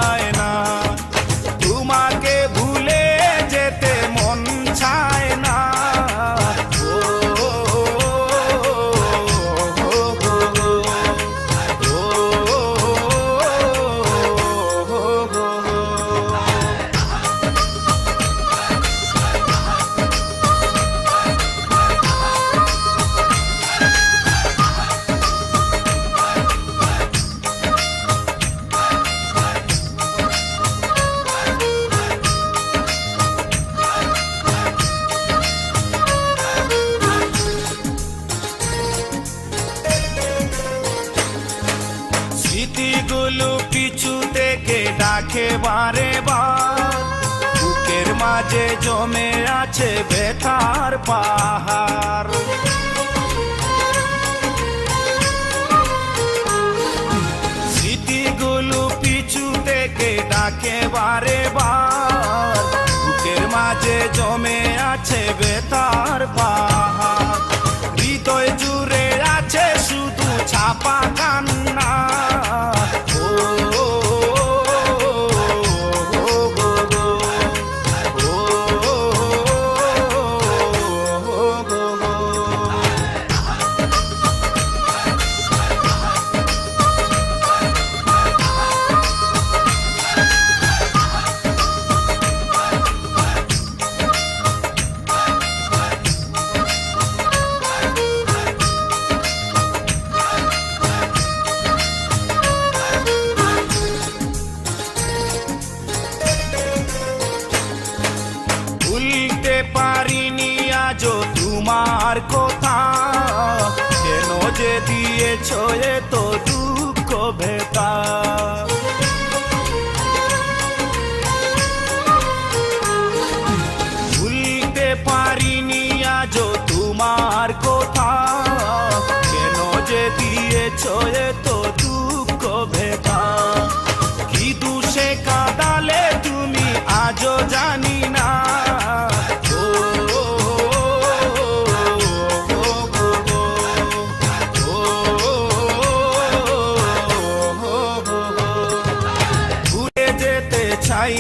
যায় না, তোমাকে ভুলে যেতে মন চায় না। ও, স্মৃতিগুলো পিছু থেকে ডাকে বারে বার, বুকের মাঝে জমে আছে ব্যথার পাহাড়। স্মৃতিগুলো পিছু থেকে ডাকে বারে বার, বুকের মাঝে জমে আছে ব্যথার পাহাড়। হৃদয় জুড়ে আছে শুধু ছাপা কান্না। ভুলতে পারিনি আজও তোমার কথা, কেন যে দিয়েছ এত দুঃখ ভেতা। ভুলতে পারিনি আজও তোমার কথা, কেন যে দিয়েছ এত দুঃখ ভেতা। কি দোষে কাঁদালে তুমি আজও জানি না। ভুলে যেতে চাই